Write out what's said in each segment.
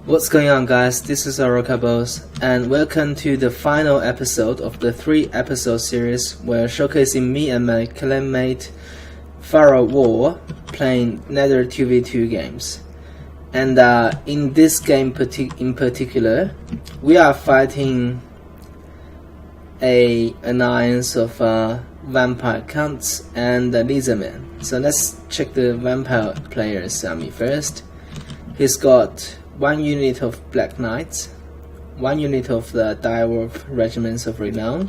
What's going on, guys? This is Orocabos, and welcome to the final episode of the 3-episode series where showcasing me and my clanmate Pharaoh Owar playing Nether 2v2 games. And in this game in particular, we are fighting an alliance of vampire counts and lizardmen. So let's check the vampire player's army first. He's got 1 unit of Black Knights, 1 unit of the Direwolf Regiments of Renown,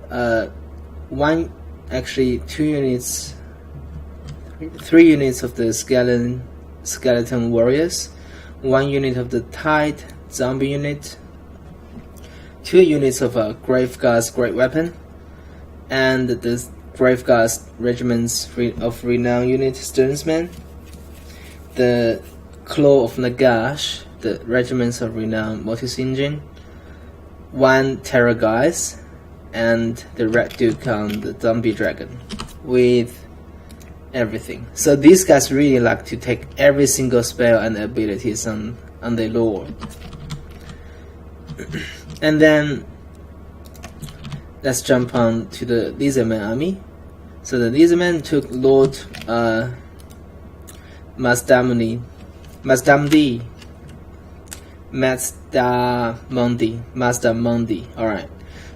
3 units of the Skeleton Warriors, 1 unit of the Tide Zombie unit, 2 units of Graveguard's Great Weapon, and the Graveguard's Regiments of Renown unit Stearnsmen, the Claw of Nagash, the Regiments of Renown Mortis Engine, 1 Terror Guys, and the Red Duke on the Zombie Dragon, with everything. So these guys really like to take every single spell and abilities on their lord. And then let's jump on to the Lizardman army. So the Lizardmen took Lord Masdamundi, alright.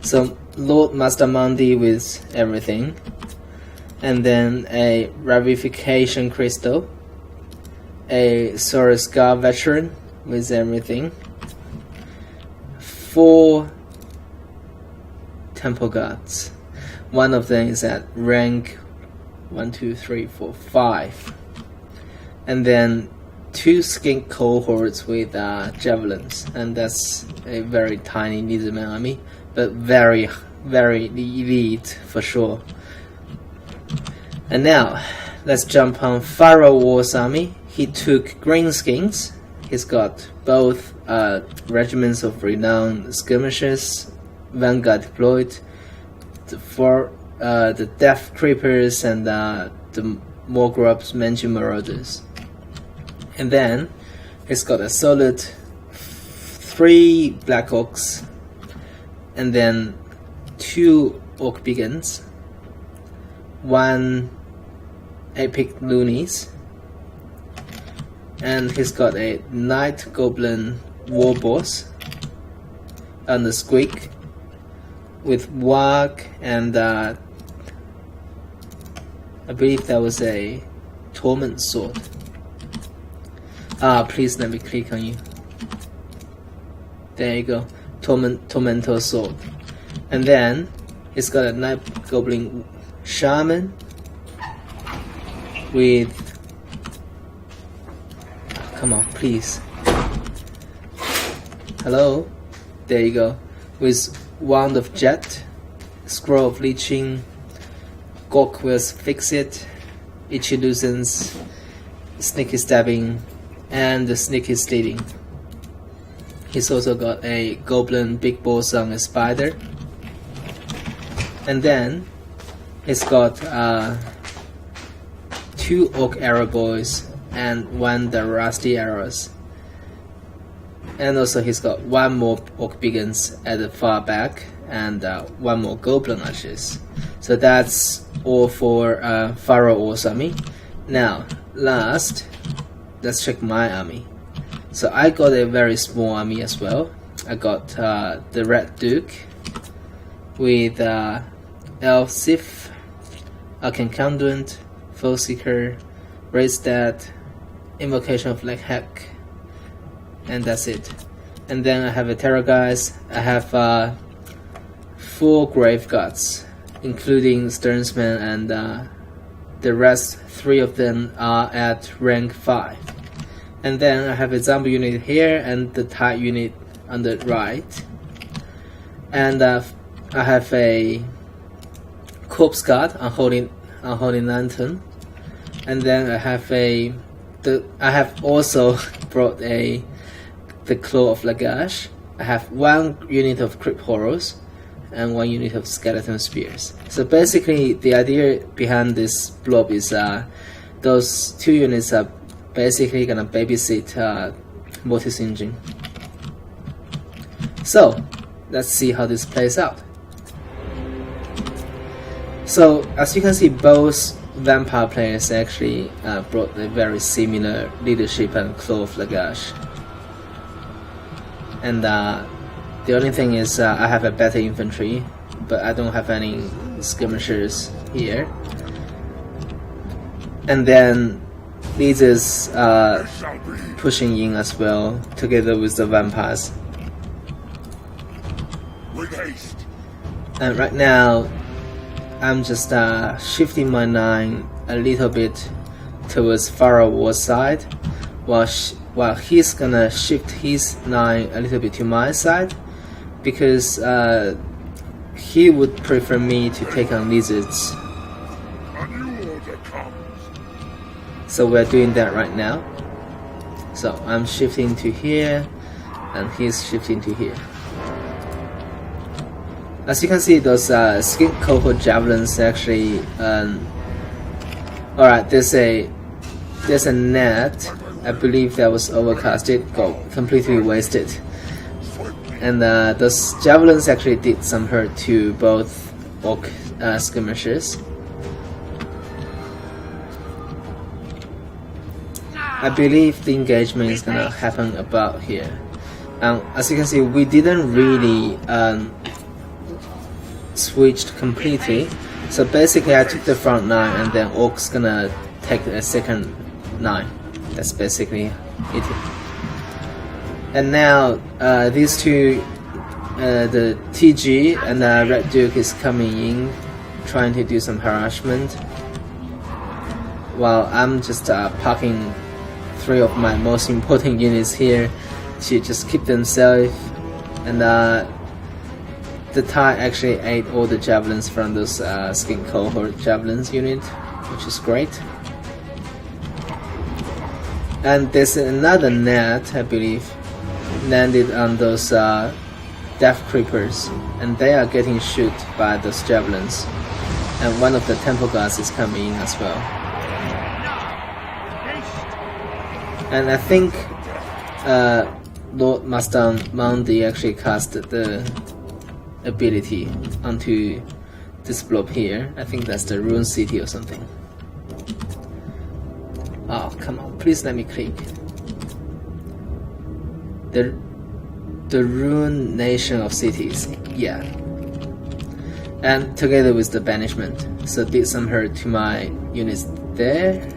So Lord Masdamundi with everything. And then a Ravification Crystal, a Scar Veteran with everything, 4 Temple Guards. One of them is at rank 1, 2, 3, 4, 5. And then 2 skink cohorts with javelins, and that's a very tiny lizardman army, but very, very elite for sure. And now let's jump on Pharaoh Owar's army. He took green skins. He's got both Regiments of Renown Skirmishers, Vanguard deployed, the Death Creepers, and the Morgrub's Mansion Marauders. And then he's got a solid 3 Black Orcs, and then 2 Orc Beacons, 1 Epic Loonies, and he's got a Night Goblin War Boss on the Squeak with Wag, and I believe that was a Torment Sword. Please let me click on you. There you go, Tormentor Sword. And then he's got a Night Goblin Shaman with, come on, please. Hello, there you go, with Wand of Jet, Scroll of Leeching, Gork Will's Fix It, Itchy Loosens, Sneaky Stabbing, and the Sneaky Stealing. He's also got a Goblin Big Boss on a Spider. And then he's got 2 Orc Arrow Boys and 1 the Rusty Arrows. And also he's got 1 more Orc Beacons at the far back, and 1 more Goblin Archers. So that's all for Pharaoh Owar's army. Now, last, let's check my army. So I got a very small army as well. I got the Red Duke with Elf Sif, Arcane Conduit, Foe Seeker, Raise That, Invocation of Black Heck, and that's it. And then I have a Terror Guys. I have 4 Graveguards, including Stearnsmen, and the rest 3 of them are at rank 5. And then I have a Zombie unit here and the Tide unit on the right. And I have a Corpse Guard on Holy Lantern. And then I have also brought the Claw of Nagash. I have 1 unit of Crypt Horrors and 1 unit of Skeleton Spears. So basically the idea behind this blob is those 2 units are basically gonna babysit mortis engine. So let's see how this plays out. So as you can see, both vampire players actually brought a very similar leadership and claw of Lagash. And the only thing is I have a better infantry, but I don't have any skirmishers here. And then Leaders pushing in as well, together with the vampires. And right now, I'm just shifting my 9 a little bit towards Pharaoh Owar's side, while he's gonna shift his 9 a little bit to my side, because he would prefer me to take on lizards. So we're doing that right now. So I'm shifting to here, and he's shifting to here. As you can see, those skin cohort javelins actually. Alright, there's a net. I believe that was overcasted, got completely wasted. And those javelins actually did some hurt to both orc skirmishers. I believe the engagement is gonna happen about here. As you can see, we didn't really switched completely. So basically I took the front 9 and then orc's gonna take a second 9. That's basically it. And now these two, the TG and Red Duke is coming in, trying to do some harassment, while I'm just parking 3 of my most important units here to just keep them safe. And the Thai actually ate all the javelins from those skin cohort javelins unit, which is great. And there's another net, I believe, landed on those death creepers, and they are getting shot by those javelins. And one of the temple guards is coming in as well. And I think Lord Master Mundi actually cast the ability onto this blob here. I think that's the Rune City or something. Oh, come on, please let me click. The Rune Nation of Cities, yeah. And together with the banishment, so did some hurt to my units there.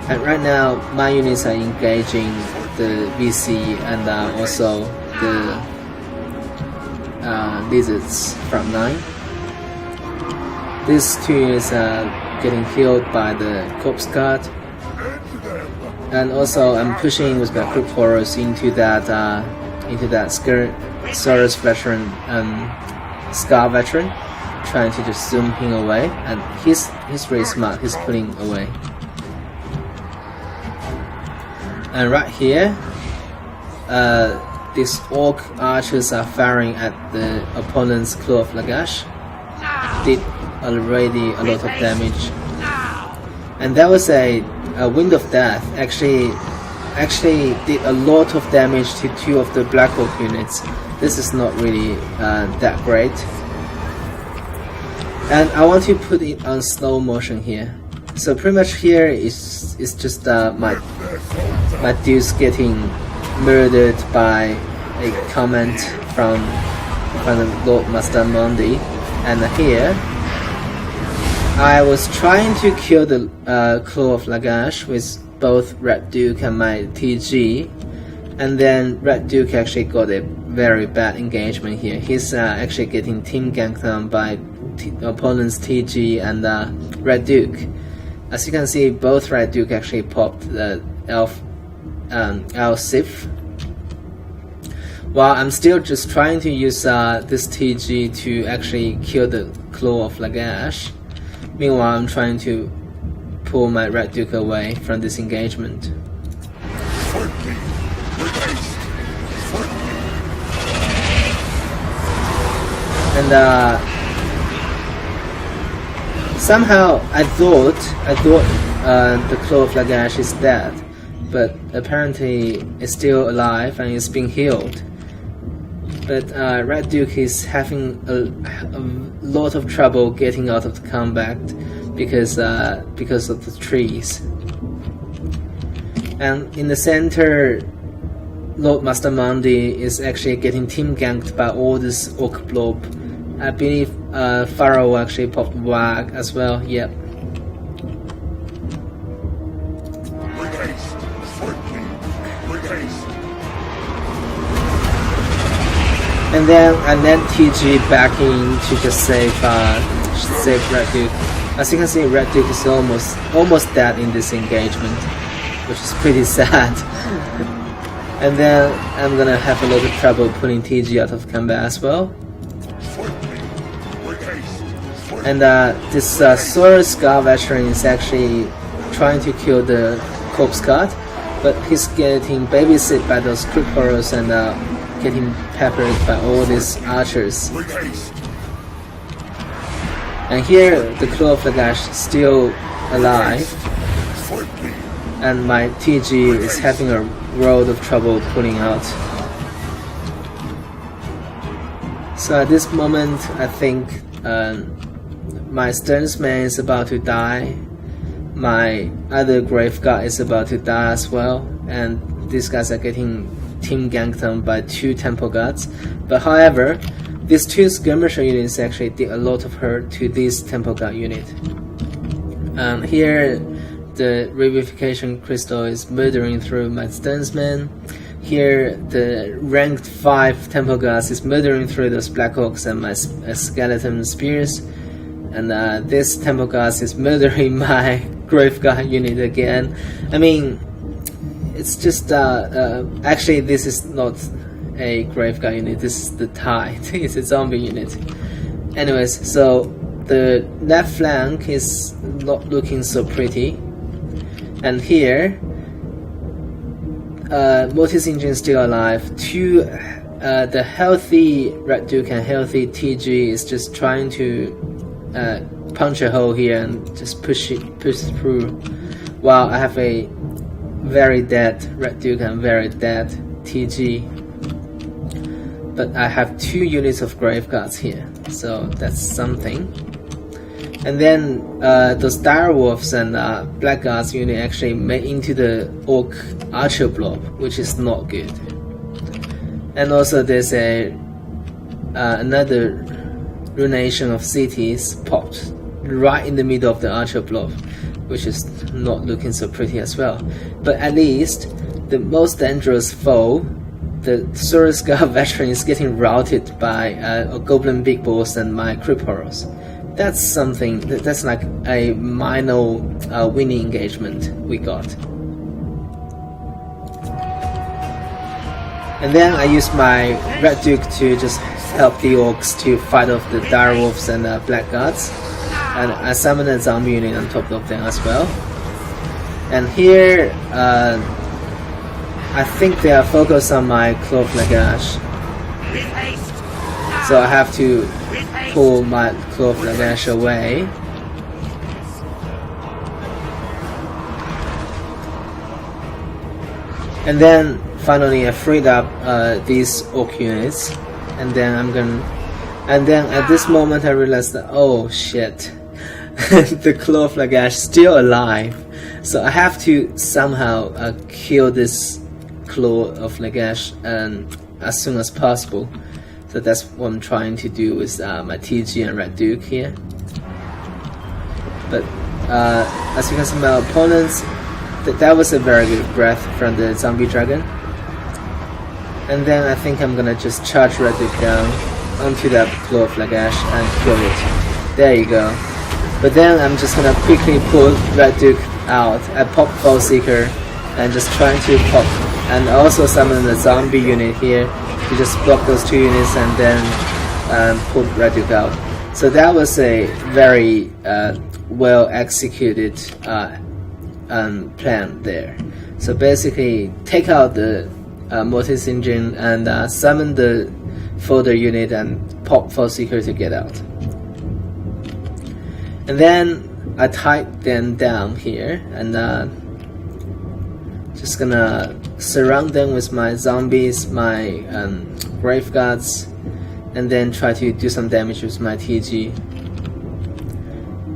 And right now, my units are engaging the VC and also the lizards from 9. These 2 units are getting killed by the corpse guard. And also, I'm pushing with my crypt horrors into that Saurus veteran, Scar veteran, trying to just zoom him away. And he's really smart. He's pulling away. And right here, these orc archers are firing at the opponent's Claw of Lagash. Did already a lot of damage. And that was a Wind of Death. Actually did a lot of damage to 2 of the Black Orc units. This is not really that great. And I want to put it on slow motion here. So pretty much here is just my dudes getting murdered by a comment from the Lord Master Mundi. And here I was trying to kill the Claw of Lagash with both Red Duke and my TG, and then Red Duke actually got a very bad engagement here. He's actually getting team ganked on by opponent's TG and Red Duke. As you can see, both Red Duke actually popped the Elf Sif, while I'm still just trying to use this TG to actually kill the Claw of Lagash. Meanwhile, I'm trying to pull my Red Duke away from this engagement. And somehow I thought the Claw of Lagash is dead, but apparently it's still alive and it's being healed. But Red Duke is having a lot of trouble getting out of the combat because of the trees. And in the center, Lord Master Mundi is actually getting team ganked by all this Orc blob. I believe Pharaoh actually popped Wag as well. Yep. And then I let TG back in to just save Red Duke. As you can see, Red Duke is almost dead in this engagement, which is pretty sad. And then I'm gonna have a lot of trouble pulling TG out of combat as well. And this Sword Scar veteran is actually trying to kill the corpse guard, but he's getting babysit by those crit horrors and getting peppered by all these archers. And here the Claw of Lagash is still alive, and my TG is having a world of trouble pulling out. So at this moment I think my Sternsman is about to die, my other Graveguard is about to die as well, and these guys are getting team ganked on by 2 Temple Guards. But however, these 2 skirmisher units actually did a lot of hurt to this Temple Guard unit. Here the Revivification Crystal is murdering through my Sternsman. Here the ranked 5 Temple Guards is murdering through those Black Hawks and my Skeleton Spears. And this Temple Guards is murdering my Graveguard unit again. I mean, it's just actually this is not a Graveguard unit, this is the Tide. It's a zombie unit. Anyways, so the left flank is not looking so pretty, and here Mortis Engine is still alive. The healthy Red Duke and healthy TG is just trying to punch a hole here and just push through, while I have a very dead Red Duke and very dead TG, but I have 2 units of Graveguards here, so that's something. And then those Dire Wolves and Blackguards unit actually made into the Orc Archer blob, which is not good. And also there's another Ruination of Cities popped right in the middle of the Archer blob, which is not looking so pretty as well. But at least the most dangerous foe, the Sword Scar veteran, is getting routed by Goblin Big Balls and my Crypt Horrors. That's something, that's like a minor winning engagement we got. And then I used my Red Duke to just help the Orcs to fight off the Dire Wolves and Blackguards. And I summoned a zombie unit on top of them as well. And here, I think they are focused on my Claw of Lagash. So I have to pull my Claw of Lagash away. And then finally I freed up these Orc units. And then at this moment I realized that, oh shit, the Claw of Lagash still alive, so I have to somehow kill this Claw of Lagash as soon as possible. So that's what I'm trying to do with my TG and Red Duke here. But as you can see, my opponents, that was a very good breath from the zombie dragon. And then I think I'm gonna just charge Red Duke down onto that Claw of Lagash and kill it. There you go. But then I'm just gonna quickly pull Red Duke out. I pop Foe Seeker and just trying to pop, and also summon the zombie unit here to just block those 2 units and then pull Red Duke out. So that was a very well executed plan there. So basically take out the Mortis Engine and summon the folder unit and pop Foe Seeker to get out. And then I tied them down here and just gonna surround them with my zombies, my grave guards, and then try to do some damage with my TG.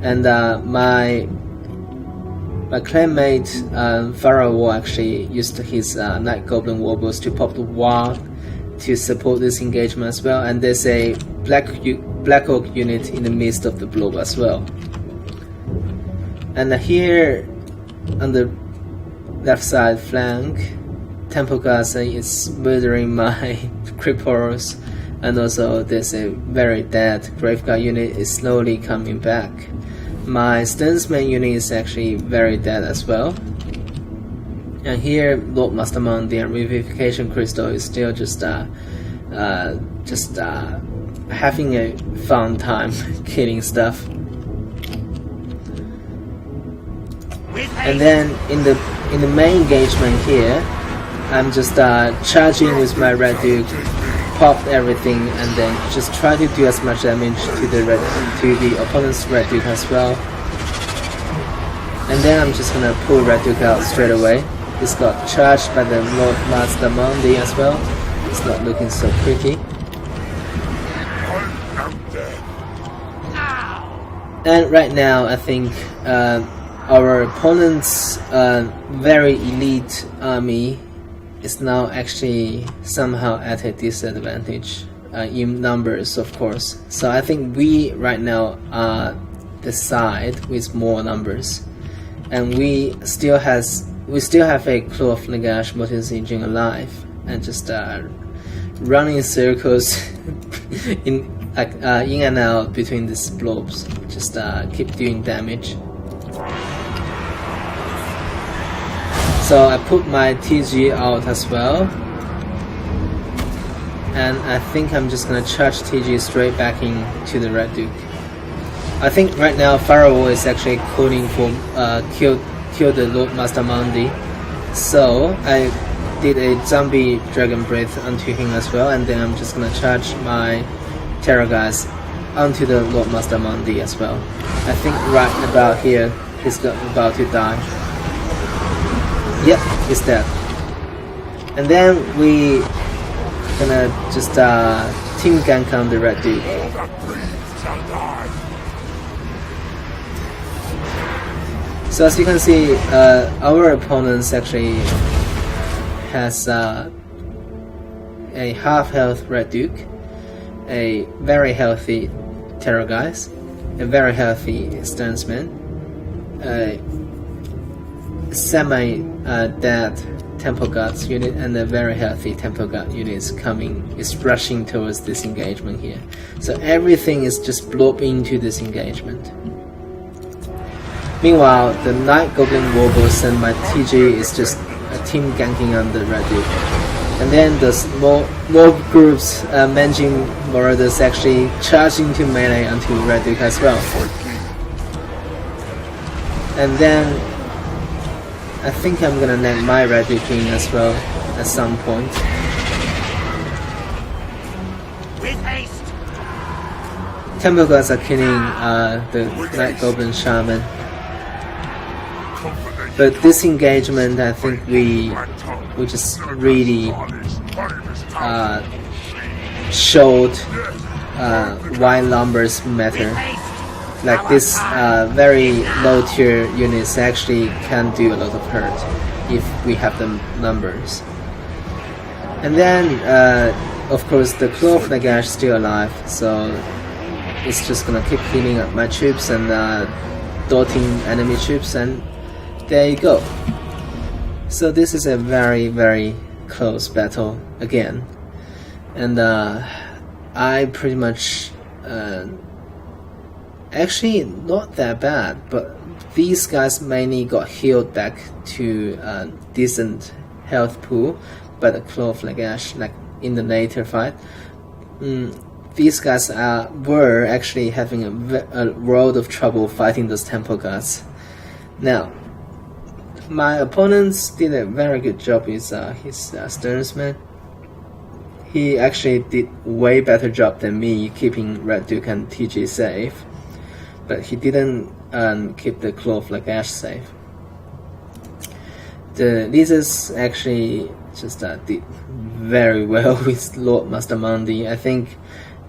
And my clanmate Pharaoh Owar actually used his Night Goblin Warboss to pop the wall to support this engagement as well, and there's a Black Oak unit in the midst of the blob as well. And here on the left side flank, Temple Guards is murdering my Cripples, and also there's a very dead Graveguard unit is slowly coming back. My Sternsman unit is actually very dead as well. And here Lord Mastermind and Revivification Crystal is still just having a fun time killing stuff. And then in the main engagement here, I'm just charging with my Red Duke, pop everything, and then just try to do as much damage to the opponent's Red Duke as well. And then I'm just gonna pull Red Duke out straight away. It's got charged by the Lord Mastermind as well. It's not looking so pretty. And right now, I think our opponent's very elite army is now actually somehow at a disadvantage in numbers, of course. So I think we right now are the side with more numbers, and we still have a Claw of Nagash Mortis Engine alive, and just running circles in and out between these blobs, just keep doing damage. So I put my TG out as well, and I think I'm just gonna charge TG straight back into the Red Duke. I think right now Pharaoh is actually calling for kill the Lord Mastermind, so I did a zombie Dragon Breath onto him as well, and then I'm just gonna charge my Terror Guys onto the Lord Mastermind as well. I think right about here he's about to die. Yep, he's dead. And then we gonna just team gank on the Red Duke. So as you can see, our opponents actually has a half health Red Duke, a very healthy Terror Guys, a very healthy Sternsman, a semi-dead Temple Guards unit, and a very healthy Temple Guard unit is rushing towards this engagement here. So everything is just blob into this engagement. Meanwhile, the Night Goblin Warboss and my TG is just a team ganking on the Red Duke. And then the small groups managing Marauders actually charging to melee onto Red Duke as well. And then I think I'm gonna net my Red Duke in as well at some point. With haste. Temple Guards are killing the Night Goblin Shaman. But this engagement, I think we just really showed why numbers matter. Like this very low tier units actually can do a lot of hurt if we have the numbers. And then of course the Claw of Nagash is still alive, so it's just gonna keep healing up my troops and dotting enemy troops, and there you go. So this is a very, very close battle again, and I pretty much actually not that bad, but these guys mainly got healed back to decent health pool by the Claw of Nagash, like in the later fight. These guys were actually having a world of trouble fighting those Temple Guards. Now, my opponents did a very good job with his Sternsman. He actually did way better job than me keeping Red Duke and TG safe, but he didn't keep the Claw of Nagash safe. the lizards actually just did very well with Lord Master Mundi. I think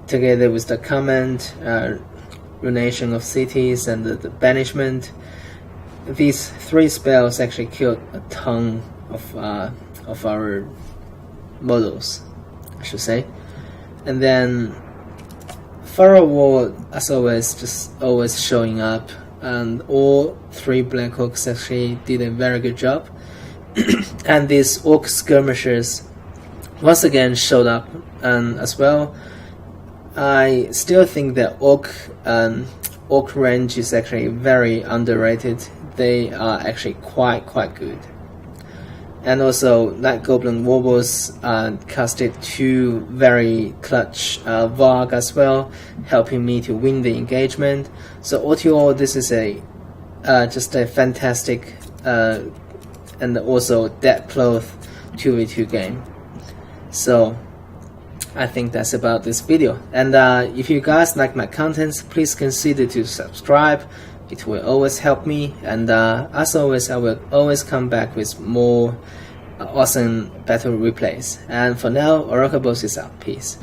together with the command, ruination of cities, and the banishment, these 3 spells actually killed a ton of our models, I should say. And then Pharaoh Owar, as always, just always showing up, and all 3 Black Hawks actually did a very good job. And these Orc skirmishers once again showed up as well. I still think that Orc range is actually very underrated. They are actually quite good. And also Night Goblin Warbles casted 2 very clutch Varg as well, helping me to win the engagement. So all to all, this is just a fantastic and also Dead Cloth 2v2 game. So I think that's about this video. And if you guys like my contents, please consider to subscribe. It will always help me. And as always, I will always come back with more awesome battle replays. And for now, Oracle Boss is out. Peace.